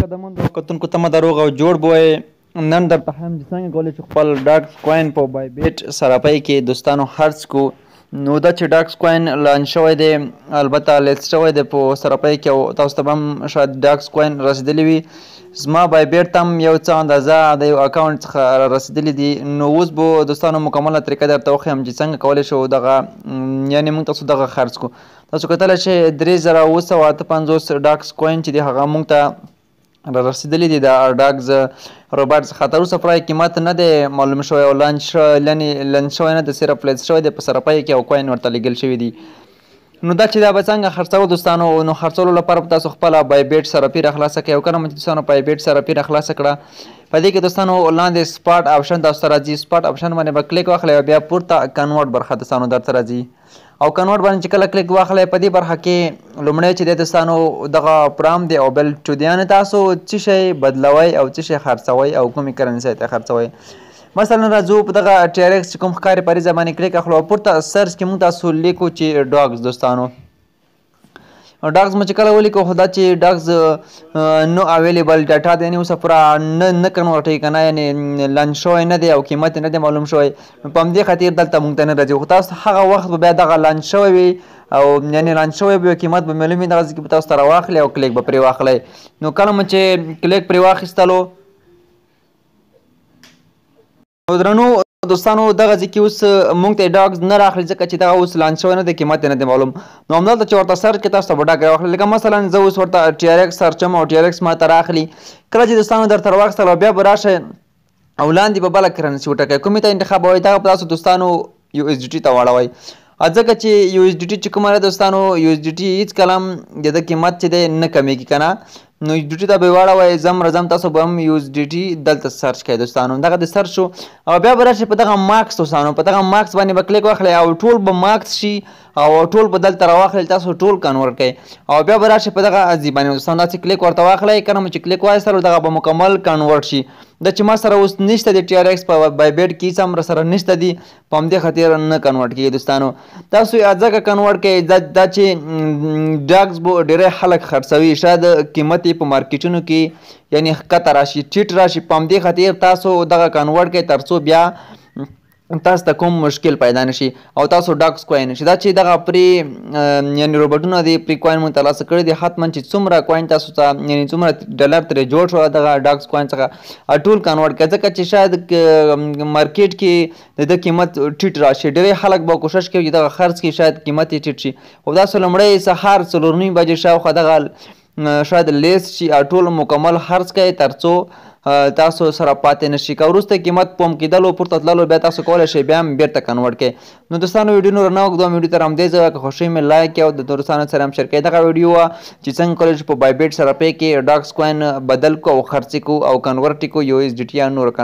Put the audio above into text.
قدمونو کتونکو ته مې دروغ او جوړ بوی نن درته هم چې څنګه کولی شو خپل ډاکس کوین په بای بیټ سراپۍ کې دوستانو خرڅ کو. نو دا چې ډاکس کوین لانچ شوی دی البته لیست شوی دی په سراپۍ کې او تاسو ته به هم شاید ډاکس کوین رسېدلی وي. زما بای بیټ ته هم یو څه اندازه د یو اکاونټ څخه رسېدلی دي. نو اوس به دوستانو مکمله طریقه درته وښیم چې څنګه کولی شو دغه یعنې موږ تاسو دغه خرڅ کو. تاسو کتلی شئ 3758 ډاکس کوین چې دی هغه موږ ته رسېدلی دي. د ډاکس روباټ څخه تر اوسه پوره قیمت نه دی معلوم شوی او لانچ شوی نه دی، صرف لیست شوی دی په سراپۍ کې او کوین ورته لیږل شوي دي. نو دا چې دا به څنګه خرڅوو دوستانو، نو خرڅولو لپاره به تاسو خپله بای بیټ سراپي راخلاصه کړئ او کله مو چې دوستانو بای بیټ سراپي راخلاصه کړه په دې کې دوستانو لاندې سپاټ آپشن تاسو ته راځي. سپاټ آپشن باندې به کلیک واخلئ او بیا پورته کنورټ برخه دوستانو درته راځي او کنورټ باندې چې کله کلیک واخلئ په دې برخه کې لومړی چې دی دوستانو دغه پرام دی او بل ټو دی، یعنې تاسو څه شی بدلوئ او څه شی خرڅوئ او کومې کرنسۍ ته خرڅوئ. مثلا راځو په دغه ټیارکس چې کوم ښکاري په ریزه باندې کلیک اخلو او پورته سرچ کې موږ تاسو لیکو چې ډاکس دوستانو ډاکس مو چې کله ولیکو خو دا چې ډاکس نو اویلیبل ډاټا دی، یعنې اوسه پوره نه کنورټوي که نه، یعنې لانچ شوی نه دی او قیمت نه دی معلوم شوی. په همدې خاطر دلته موږ ته نه راځي، خو تاسو هغه وخت به بیا دغه لانچ شوی وي او یعنې لانچ شوی به قیمت به معلوم وي، دغه ځای کې به تاسو ته راواخلئ او کلیک به پرې واخلئ. نو کله مو چې کلیک پرې واخیستلو نو درنو دوستانو دغه ځای کې اوس موږ ته ډاکس نه راخلي ځکه چې دغه اوس لانچ شوی نه دی، قیمت یې نه دی معلوم. نو همدلته چې ورته سرچ کې تاسو ته به ډاک راواخلي، لکه مثلا زه اوس ورته ټیارکس سرچم او ټیارکس ماته راخلي. کله چې دوستانو درته راواخیستل او بیا به راشئ او لاندې به بله کرنسي وټاکئ، کومې ته انتخابوئ دغه به تاسو دوستانو یو ایس ډي ټي ته واړوئ. ځکه چې یو ایس ډي ټي چې کومه ده دوستانو، یو ایس ډي ټي هېڅ کله هم د ده قیمت چې دی نه کمیږي که نه. نو ایس ډي ټي ته به یې واړوئ، زم راځم تاسو به هم یو ایس ډي ټي دلته سرچ کړئ دوستانو. دغه د سرچ شو او بیا به راشئ په دغه ماکس دوستانو، په دغه ماکس باندې به کلیک واخلئ او ټول به ماکس شي او ټول به دلته راواخلئ، تاسو ټول کنورټ کړئ او بیا به راشئ په دغه ځای باندې دوستانو داسې کلیک ورته واخلئ. کله مو چې کلیک واخیستلو دغه به مکمل کنورټ شي. دا چې ما سره اوس نشته دی ټیارکس په بای بیټ کې هېڅ هم راسره نشته دي، په همدې خاطر نه کنورټ کېږي دوستانو. تاسو یې ځکه کنورټ کړئ دا چې ډاکس به ډېری خلک خرڅوي، شاید قیمت یې په مارکیټونو کې یعنې ښکته راشي ټیټ راشي، په همدې خاطر تاسو دغه کنورټ کړئ تر څو بیا تاسو ته کوم مشکل پیدا نشي او تاسو ډاکس کوین نشي. دا چې دغه پرې یعنې روبوټونه دي پرې کوین مو ترلاسه کړي دي، حتما چې څومره کوین تاسو ته یعنې څومره ډالر ترې جوړ شو دغه ډاکس کوین څخه ټول کنورټ کړئ، ځکه چې شاید مارکیټ کې د ده قیمت ټیټ راشي. ډېری خلک به کوشش کوي چې دغه خرڅ کړي شاید قیمت یې ټیټ شي، خو تاسو لومړی سهار 4:30 بجې شاوخوا دغه شاید لیست شي ټول مکمل خرڅ کړئ تر څو تاسو سره پاتې نشي. که وروسته قیمت پم کېدلو پورته تللو بیا تاسو کولی شئ بیا هم بېرته کنورټ کړئ. نو دوستانو ویډیو نور نه اوږدوم، ویډیو تر همدې ځایه که خوښوي مې لایک کړئ او د دوستانو سره هم شیر کړئ. دغه ویډیو وه چې څنګه کولی شو په بای بیټ سراپۍ کې ډاکس کوین بدل کړو او خرڅ یې کړو او کنورټ یې کړو یو ایس ډي ټي یا نور